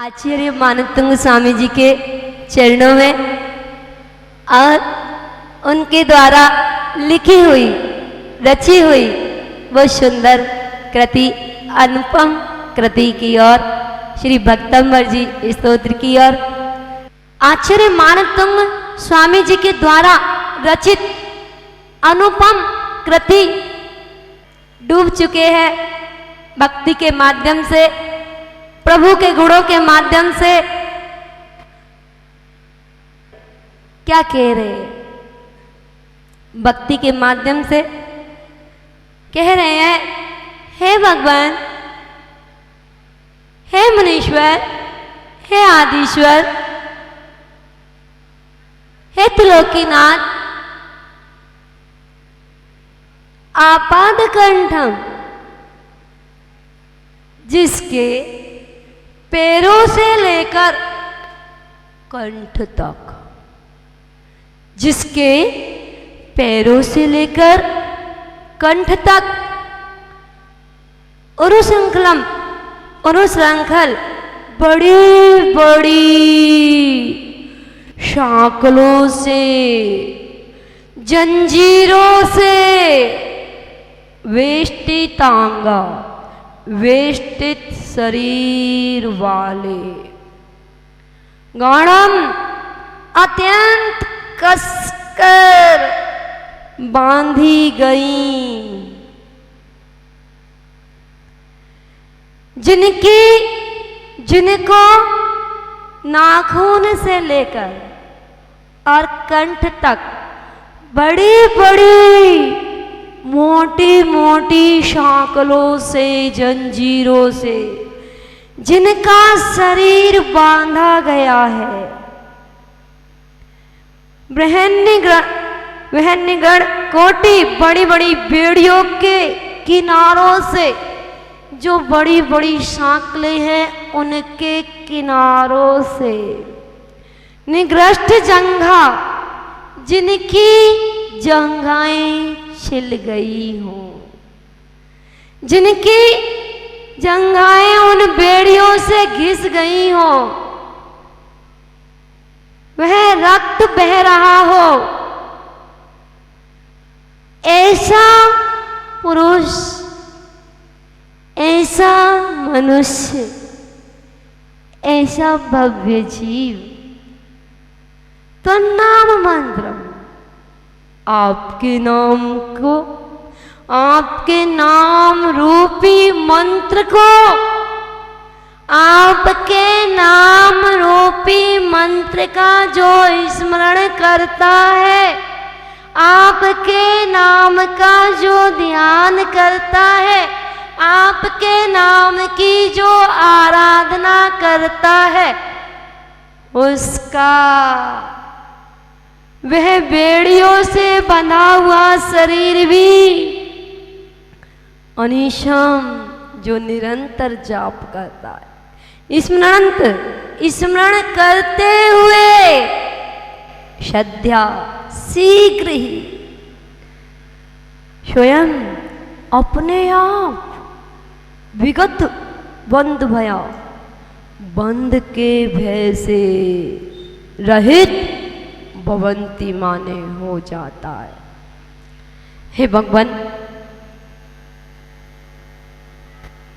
आचार्य मानतुंग स्वामी जी के चरणों में और उनके द्वारा लिखी हुई रची हुई वो सुंदर कृति अनुपम कृति की ओर श्री भक्तंबर जी स्तोत्र की ओर आचार्य मानतुंग स्वामी जी के द्वारा रचित अनुपम कृति डूब चुके हैं भक्ति के माध्यम से, प्रभु के गुणों के माध्यम से। क्या कह रहे हैं? भक्ति के माध्यम से कह रहे हैं, हे भगवान, हे मुनीश्वर, हे आदिश्वर, हे त्रिलोकीनाथ, आपाद कंठम, जिसके पैरों से लेकर कंठ तक, जिसके पैरों से लेकर कंठ तक उरुशृंखलम उरुशृंखल बड़ी बड़ी शाकलों से, जंजीरों से वेष्टितांगा, वेष्टित शरीर वाले, गौणम अत्यंत कसकर बांधी गई, जिनको नाखून से लेकर और कंठ तक बड़ी बड़ी मोटी मोटी शाकलों से, जंजीरों से जिनका शरीर बांधा गया है। बृहन्निगण कोटि बड़ी बड़ी बेड़ियों के किनारों से, जो बड़ी बड़ी शाकलें हैं उनके किनारों से, निग्रष्ट जंघा, जिनकी जंघाएं छिल गई हों, जिनकी जंघाएं उन बेड़ियों से घिस गई हो, वह रक्त बह रहा हो, ऐसा पुरुष, ऐसा मनुष्य, ऐसा भव्य जीव, तो नाम मंत्र, आपके नाम को, आपके नाम रूपी मंत्र को, आपके नाम रूपी मंत्र का जो स्मरण करता है, आपके नाम का जो ध्यान करता है, आपके नाम की जो आराधना करता है, उसका वह बेड़ियों से बंधा हुआ शरीर भी अनिशम, जो निरंतर जाप करता है, स्मरण करते हुए श्रद्धा शीघ्र ही स्वयं अपने आप विगत बंद भया, बंद के भय से रहित भवंती माने हो जाता है। हे भगवान,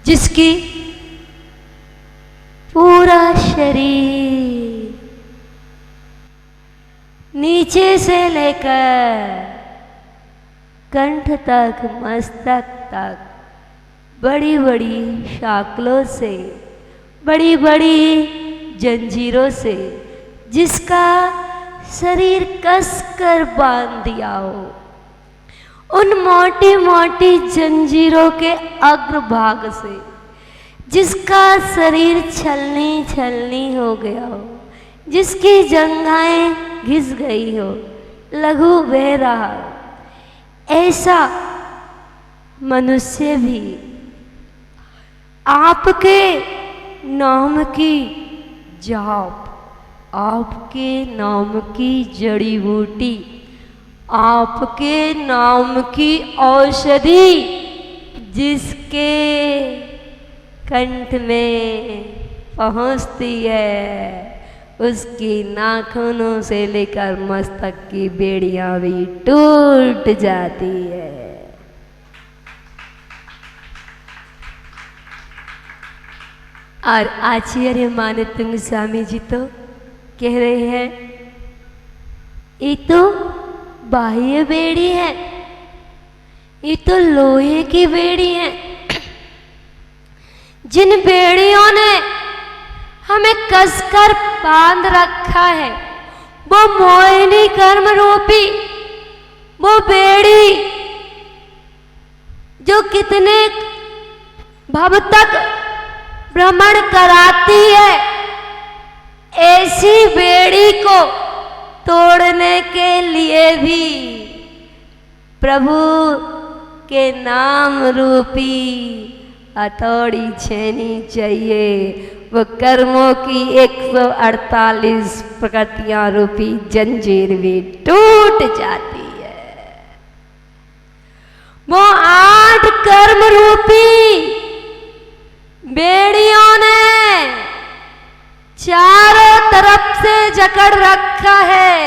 जिसकी पूरा शरीर नीचे से लेकर कंठ तक, मस्तक तक बड़ी बड़ी शाकलों से, बड़ी बड़ी जंजीरों से, जिसका शरीर कस कर बांध दिया हो, उन मोटी मोटी जंजीरों के अग्रभाग से, जिसका शरीर छलनी छलनी हो गया हो, जिसकी जंघाएं घिस गई हो, लहू बह रहा हो, ऐसा मनुष्य भी आपके नाम की जाप, आपके नाम की जड़ी बूटी, आपके नाम की औषधि, जिसके कंठ में पहुंचती है, उसकी नाखूनों से लेकर मस्तक की बेड़ियां भी टूट जाती है। और आचार्य मानतुंग स्वामी जी तो कह रहे हैं, ये तो बाह्य बेड़ी है, ये तो लोहे की बेड़ी है। जिन बेड़ियों ने हमें कसकर बांध रखा है, वो मोहिनी कर्म रूपी वो बेड़ी जो कितने भव तक भ्रमण कराती है, ऐसी बेड़ी को तोड़ने के लिए भी प्रभु के नाम रूपी हथौड़ी छेनी चाहिए। वो कर्मों की 148 प्रकृतियां रूपी जंजीर भी टूट जाती है। वो 8 कर्म रूपी बेड़ियों ने चारों तरफ से जकड़ रखा है।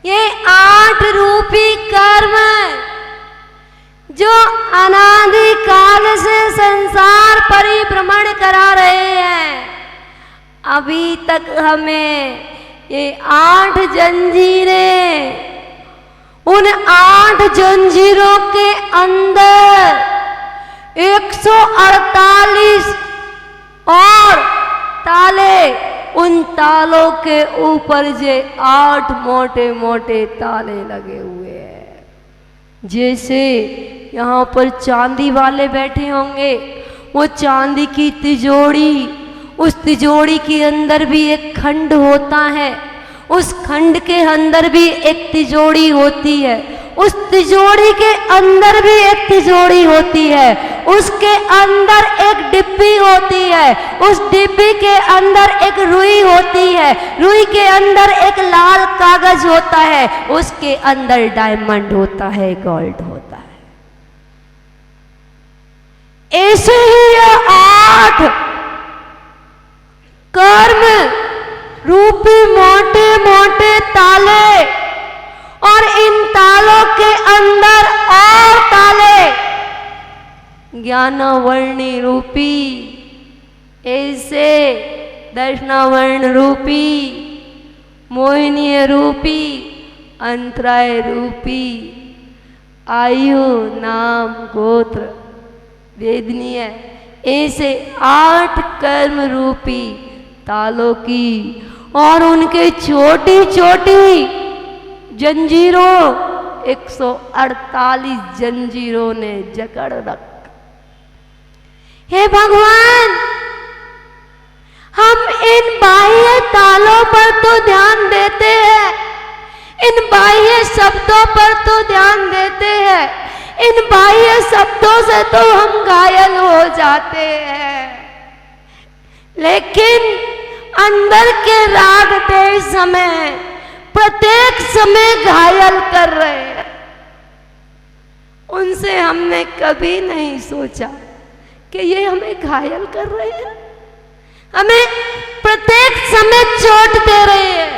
ये 8 रूपी कर्म जो अनादि काल से संसार परिभ्रमण करा रहे हैं, अभी तक हमें ये 8 जंजीरें, उन 8 जंजीरों के अंदर 148 और ताले, उन तालों के ऊपर जे 8 मोटे मोटे ताले लगे हुए हैं। जैसे यहाँ पर चांदी वाले बैठे होंगे, वो चांदी की तिजोरी, उस तिजोरी के अंदर भी एक खंड होता है, उस खंड के अंदर भी एक तिजोरी होती है, उस तिजोरी के अंदर भी एक तिजोरी होती है, उसके अंदर एक डिब्बी होती है, उस डिब्बी के अंदर एक रुई होती है, रुई के अंदर एक लाल कागज होता है, उसके अंदर डायमंड होता है, गोल्ड होता है। ऐसे ही ये 8 कर्म रूपी मोटे मोटे ताले, और इन तालों के अंदर और ताले ज्ञानवर्णी रूपी, ऐसे दर्शनावर्ण रूपी, मोहिनी रूपी, अंतराय रूपी, आयु नाम गोत्र वेदनीय, ऐसे 8 कर्म रूपी तालों की और उनके छोटी छोटी जंजीरों 148 जंजीरों ने जकड़ रखा। हे भगवान, हम इन बाह्य तालों पर तो ध्यान देते हैं, इन बाह्य शब्दों पर तो ध्यान देते हैं, इन बाह्य शब्दों से तो हम घायल हो जाते हैं, लेकिन अंदर के राग देश हमें प्रत्येक समय घायल कर रहे हैं। उनसे हमने कभी नहीं सोचा कि ये हमें घायल कर रहे हैं, हमें प्रत्येक समय चोट दे रहे हैं।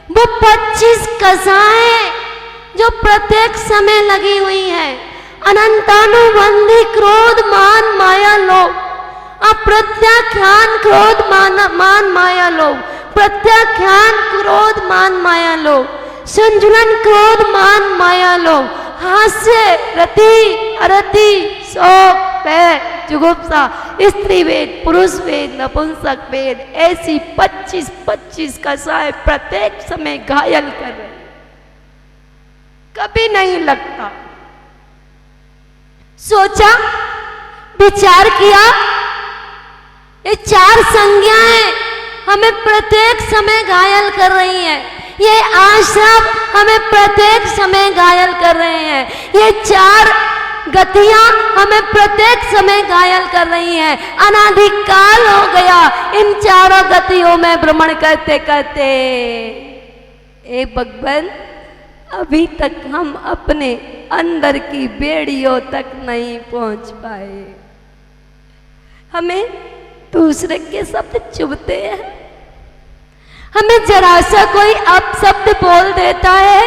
वो 25 कसाएं जो प्रत्येक समय लगी हुई हैं, अनंतानुबंधी क्रोध मान माया लोभ, अप्रत्याख्यान क्रोध मान माया लोभ, प्रत्याख्यान क्रोध मान माया लोभ, संजुलन क्रोध मान माया लोभ, हास्य रति अरति शोक भय जुगुप्सा, स्त्री वेद पुरुष वेद नपुंसक वेद, ऐसी 25 कसाएं प्रत्येक समय घायल कर रहे, कभी नहीं लगता। सोचा, विचार किया, ये 4 संज्ञाएं हमें प्रत्येक समय घायल कर रही हैं, ये आश्रम हमें प्रत्येक समय घायल कर रहे हैं, ये 4 गतियां हमें प्रत्येक समय घायल कर रही हैं। अनादिकाल हो गया इन 4 गतियों में भ्रमण करते करते। ए भगवान, अभी तक हम अपने अंदर की बेड़ियों तक नहीं पहुंच पाए। हमें दूसरे के शब्द चुभते हैं। हमें जरा सा कोई अपशब्द बोल देता है,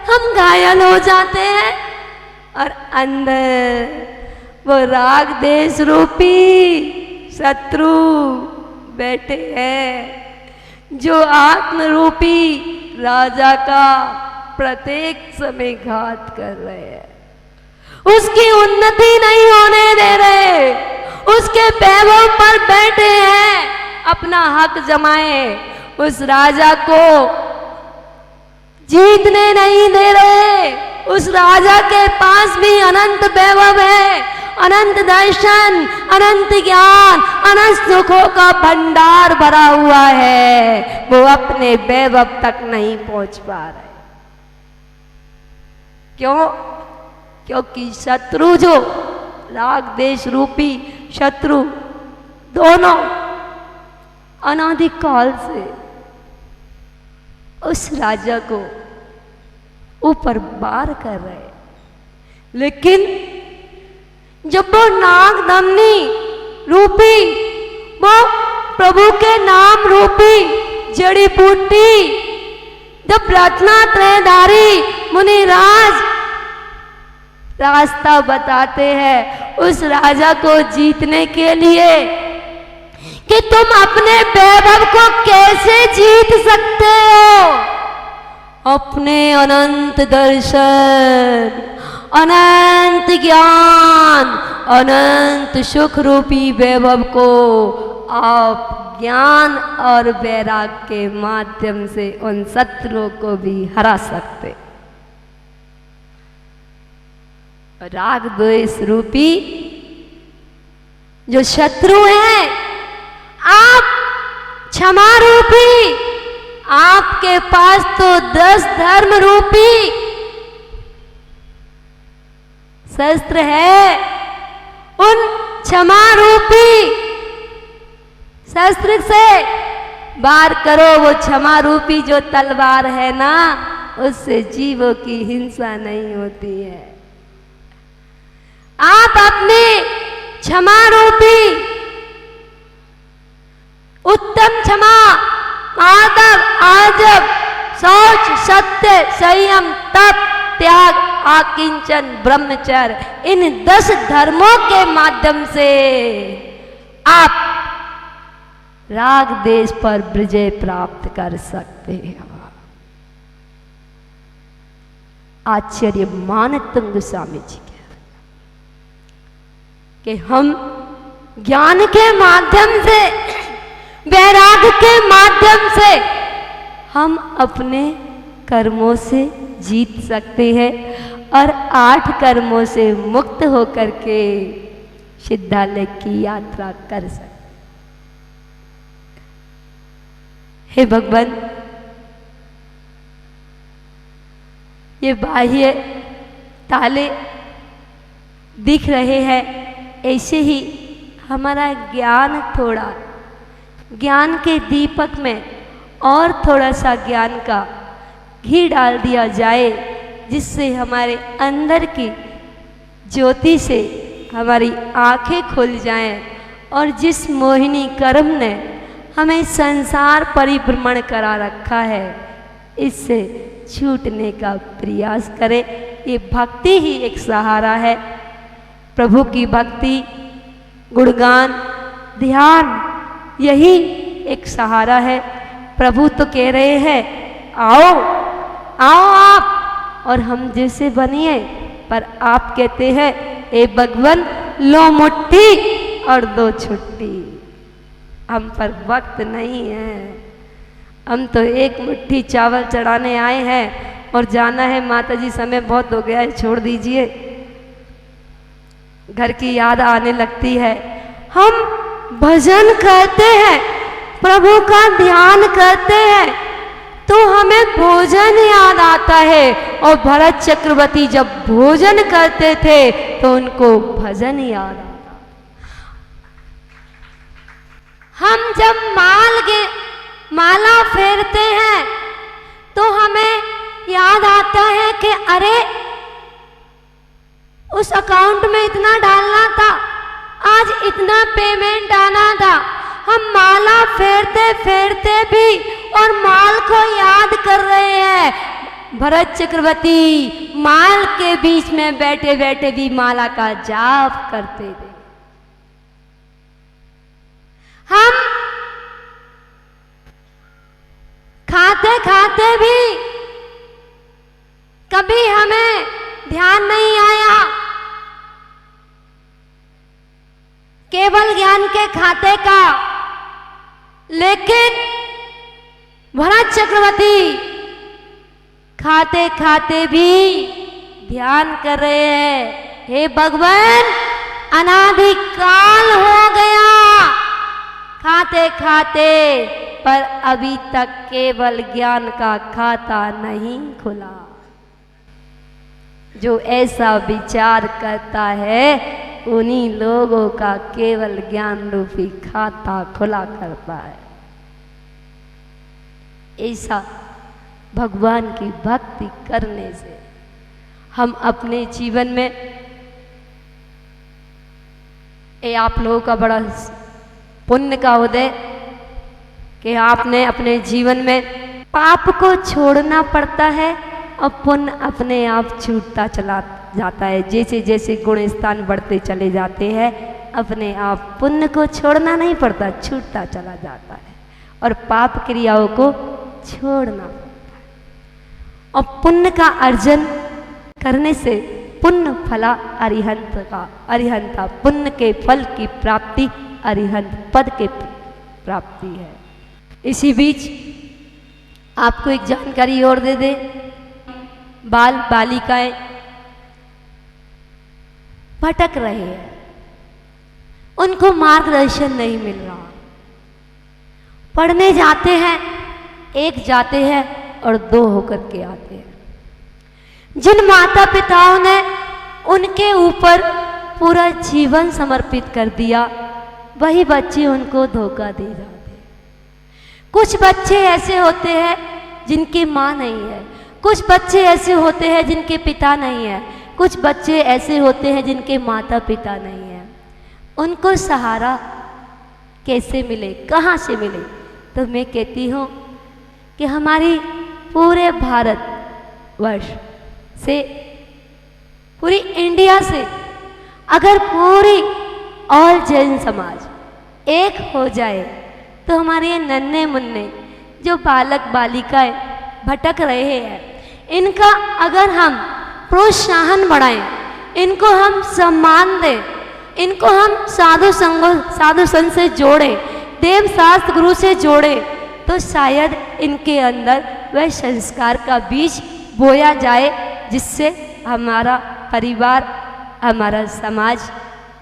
हम घायल हो जाते हैं, और अंदर वो राग देश रूपी शत्रु बैठे हैं, जो आत्म रूपी राजा का प्रत्येक समय घात कर रहे हैं। उसकी उन्नति नहीं होने दे रहे, उसके वैभव पर बैठे हैं, अपना हक जमाए, उस राजा को जीतने नहीं दे रहे। उस राजा के पास भी अनंत वैभव है, अनंत दर्शन, अनंत ज्ञान, अनंत सुखों का भंडार भरा हुआ है, वो अपने वैभव तक नहीं पहुंच पा रहे। क्यों? क्योंकि शत्रु, जो राग देश रूपी शत्रु, दोनों अनादिकाल से उस राजा को ऊपर बार कर रहे। लेकिन जब वो नागदमनी रूपी, वो प्रभु के नाम रूपी जड़ी बूटी, जब रत्नात्रयधारी मुनिराज रास्ता बताते हैं उस राजा को जीतने के लिए कि तुम अपने वैभव को कैसे जीत सकते हो, अपने अनंत दर्शन, अनंत ज्ञान, अनंत सुख रूपी वैभव को आप ज्ञान और वैराग के माध्यम से उन शत्रुओं को भी हरा सकते। राग द्वेष रूपी जो शत्रु हैं, आप क्षमा रूपी, आपके पास तो 10 धर्म रूपी शस्त्र है, उन क्षमा रूपी शस्त्र से वार करो। वो क्षमा रूपी जो तलवार है ना, उससे जीवों की हिंसा नहीं होती है। आप अपने क्षमा रूपी उत्तम क्षमा, माधव, आजब, शौच, सत्य, संयम, तप, त्याग, आकिंचन, ब्रह्मचर्य, इन 10 धर्मों के माध्यम से आप राग देश पर विजय प्राप्त कर सकते हैं। आचार्य मानतंग गोस्वामी जी कि हम ज्ञान के माध्यम से, वैराग के माध्यम से हम अपने कर्मों से जीत सकते हैं और 8 कर्मों से मुक्त होकर के सिद्धालय की यात्रा कर सकते। हे भगवान, ये बाह्य ताले दिख रहे हैं, ऐसे ही हमारा ज्ञान, थोड़ा ज्ञान के दीपक में और थोड़ा सा ज्ञान का घी डाल दिया जाए, जिससे हमारे अंदर की ज्योति से हमारी आंखें खुल जाएं और जिस मोहिनी कर्म ने हमें संसार परिभ्रमण करा रखा है, इससे छूटने का प्रयास करें। ये भक्ति ही एक सहारा है। प्रभु की भक्ति, गुणगान, ध्यान, यही एक सहारा है। प्रभु तो कह रहे हैं, आओ आओ आप और हम जैसे बनिए, पर आप कहते हैं, ए भगवान, लो मुट्ठी और दो छुट्टी। हम पर वक्त नहीं है, हम तो एक मुट्ठी चावल चढ़ाने आए हैं और जाना है। माता जी, समय बहुत हो गया है, छोड़ दीजिए। घर की याद आने लगती है। हम भजन करते हैं, प्रभु का ध्यान करते हैं, तो हमें भोजन याद आता है। और भरत चक्रवर्ती जब भोजन करते थे तो उनको भजन याद आता। हम जब माला फेरते हैं तो हमें याद आता है कि अरे, उस अकाउंट में इतना डालना था, आज इतना पेमेंट आना था, हम माला फेरते फेरते भी और माल को याद कर रहे हैं। भरत चक्रवर्ती माल के बीच में बैठे बैठे भी माला का जाप करते थे। हम खाते खाते भी कभी हमें ध्यान नहीं आया, केवल ज्ञान के खाते का, लेकिन भरत चक्रवर्ती खाते खाते भी ध्यान कर रहे हैं, हे भगवान अनादिकाल हो गया खाते खाते, पर अभी तक केवल ज्ञान का खाता नहीं खुला। जो ऐसा विचार करता है उन्हीं लोगों का केवल ज्ञान रूपी खाता खुला करता है। ऐसा भगवान की भक्ति करने से हम अपने जीवन में, ये आप लोगों का बड़ा पुण्य का उदय कि आपने अपने जीवन में पाप को छोड़ना पड़ता है और पुण्य अपने आप छूटता चला जाता है। जैसे जैसे गुण स्थान बढ़ते चले जाते हैं अपने आप पुण्य को छोड़ना नहीं पड़ता, छूटता चला जाता है और पाप क्रियाओं को छोड़ना पड़ता है। और पुण्य का अर्जन करने से पुण्य फला अरिहंत का, अरिहंता पुण्य के फल की प्राप्ति अरिहंत पद के प्राप्ति है। इसी बीच आपको एक जानकारी और दे दे, बाल बालिकाएं भटक रहे हैं, उनको मार्गदर्शन नहीं मिल रहा। पढ़ने जाते हैं, एक जाते हैं और दो होकर के आते हैं। जिन माता पिताओं ने उनके ऊपर पूरा जीवन समर्पित कर दिया, वही बच्चे उनको धोखा दे जाते हैं। कुछ बच्चे ऐसे होते हैं जिनकी माँ नहीं है, कुछ बच्चे ऐसे होते हैं जिनके पिता नहीं है, कुछ बच्चे ऐसे होते हैं जिनके माता पिता नहीं है। उनको सहारा कैसे मिले, कहाँ से मिले? तो मैं कहती हूँ कि हमारी पूरे भारतवर्ष से, पूरी इंडिया से अगर पूरी ऑल जैन समाज एक हो जाए तो हमारे ये नन्हे मुन्ने जो बालक बालिकाएं भटक रहे हैं, इनका अगर हम प्रोत्साहन बढ़ाएं, इनको हम सम्मान दें, इनको हम साधु संघ से जोड़ें, देव शास्त्र गुरु से जोड़ें, तो शायद इनके अंदर वह संस्कार का बीज बोया जाए जिससे हमारा परिवार, हमारा समाज,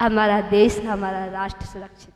हमारा देश, हमारा राष्ट्र सुरक्षित।